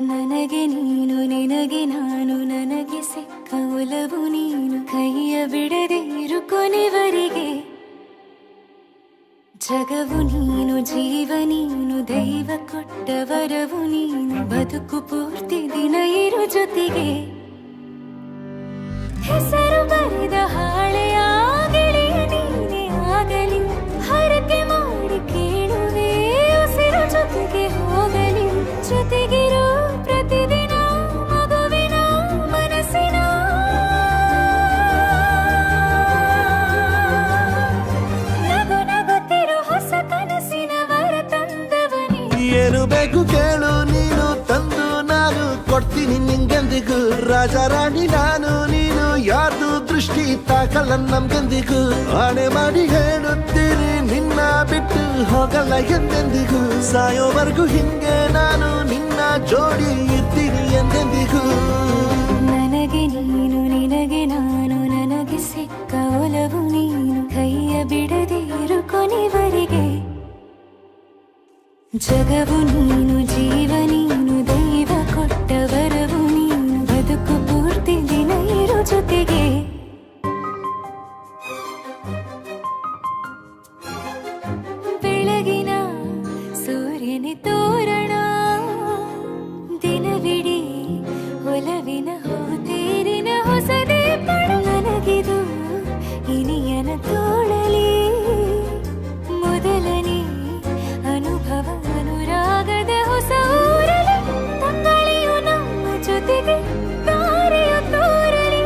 ನನಗೆ ನೀನು ನಿನಗೆ ನಾನು ನನಗೆ ಸಿಕ್ಕ ಒಲವು ನೀನು ಕೈಯ ಬಿಡದೆ ಇರು ಕೊನೆವರೆಗೆ ಜಗವು ನೀನು ಜೀವ ನೀನು ದೈವ ಕೊಟ್ಟ ವರವು ನೀನು ಬದುಕು ಪೂರ್ತಿ ದಿನ ಇರು ಜೊತೆಗೆ ಹೆಸರು ಬರೆದ ಹಾಳೆಯ ಗೆಳೆಯ ನೀನೇ ಆಗಲಿ ಹರಕೆ ಮಾಡಿ ಕೇಳುವೆ ಉಸಿರು ಜೊತೆಗೆ ಹೋಗಲಿ ಜೊತೆಗಿರೋ ಪ್ರತಿದಿನ ಮಗುವಿನ ಮನಸ್ಸಿನ ನಗು ನಗುತ್ತಿರೋ ಹೊಸ ಕನಸಿನ ವರ ತಂದವನೇ ಏನು ಬೇಕು ಕೇಳು ನೀನು ತಂದು ನಾನು ಕೊಡ್ತೀನಿ ನಿಂಗೆಂದಿಗೂ ರಾಜ ರಾಣಿ ನಾನು ನೀನು ಯಾರ್ದು ದೃಷ್ಟಿ ತಾಕಲ್ಲ ನಮ್ಗೆಂದಿಗೂ ಆಣೆ ಮಾಡಿ ಹೇಳುತ್ತೀನಿ ನಿನ್ನ ಬಿಟ್ಟು ಹೋಗಲ್ಲ ಎಂದೆಂದಿಗೂ ಸಾಯೋವರೆಗೂ ಹಿಂಗೆ ನಾನು ನಿನ್ನ ಜೋಡಿ ಇರ್ತೀನಿ ಎಂದೆಂದಿಗೂ ನನಗೆ ನೀನು ನಿನಗೆ ನಾನು ನನಗೆ ಸಿಕ್ಕ ಒಲವು ನೀನು ಕೈಯ ಬಿಡದೆ ಇರು ಕೊನೆವರೆಗೆ ಜಗವು ನೀನು ಜೀವ ನೀನು ದೈವ ಕೊಟ್ಟ ವರವು ನೀನು ಬದುಕು ಪೂರ್ತಿ ದಿನ ಇರು ಜೊತೆಗೆ ಬೆಳಗಿನ ಸೂರ್ಯನೇ ತೋರಣ ದಿನವಿಡೀ ಒಲವಿನ ಹೋತೇರಿನ ಹೊಸದೇ ಪಡ ನನಗಿದು ಇನಿಯನ ತೋಳಲಿ ಮೊದಲನೇ ಅನುಭವ ಅನುರಾಗದ ಹೊಸ ಊರಲಿ ತಂಗಳಿಯು ನಮ್ಮ ಜೊತೆಗೆ ತಾರೆಯ ತೋರಲಿ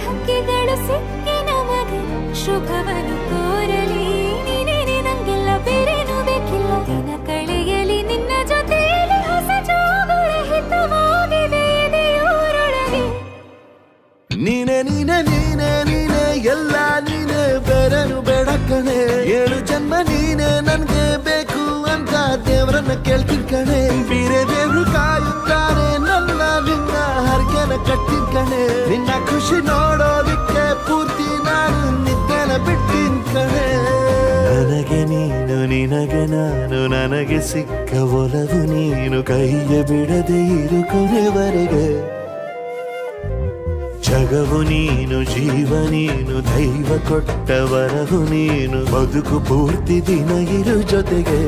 ಹಕ್ಕಿಗಳು ಸಿಕ್ಕಿ ನಮಗೆ ಶುಭವನ್ನು ಕೋರಲಿ ನೀನೇನೆ ನಂಗೆಲ್ಲ ಬೇರೇನು ಬೇಕಿಲ್ಲ ದಿನ ಕಳೆಯಲಿ ನಿನ್ನ ಜೊತೆಯಲ್ಲಿ ಹೊಸ ಜೋಗುಳ ಹಿತವಾಗಿದೆ ಎದೆಯೂರೊಳಗೆ ನೀನೆ ನೀನೆ ನೀನೆ ನೀನೆ ಎಲ್ಲ ನೀನೆ ಬೇರೆನು ಬೇಡ ಕಣೆ 7 ಜನ್ಮ ನೀನೆ ನನ್ಗೆ ಬೇಕು ಅಂತ ದೇವರನ್ನ ಕೇಳ್ತೀನಿ ಕಣೆ ಬೇರೆ ದೇವ್ರು ಕಾಯುತ್ತಾರೆ ನನ್ನ ನಿನ್ನ ಹರಕೆನ ಕಟ್ಟಿನ ಕಣೆ ನಿನ್ನ ಖುಷಿ ನೋಡೋದಿಕ್ಕೆ ಪೂರ್ತಿ ನಾನು ನಿದ್ದೆನ ಬಿಟ್ಟಿನ ಕಣೆ ನನಗೆ ನೀನು ನಿನಗೆ ನಾನು ನನಗೆ ಸಿಕ್ಕ ಒಲವು ನೀನು ಕೈಯ ಬಿಡದೆ ಇರು ಕೊನೆವರೆಗೆ ಜಗವು ನೀನು ಜೀವ ನೀನು ದೈವ ಕೊಟ್ಟ ವರವು ನೀನು ಬದುಕು ಪೂರ್ತಿ ದಿನ ಇರು ಜೊತೆಗೆ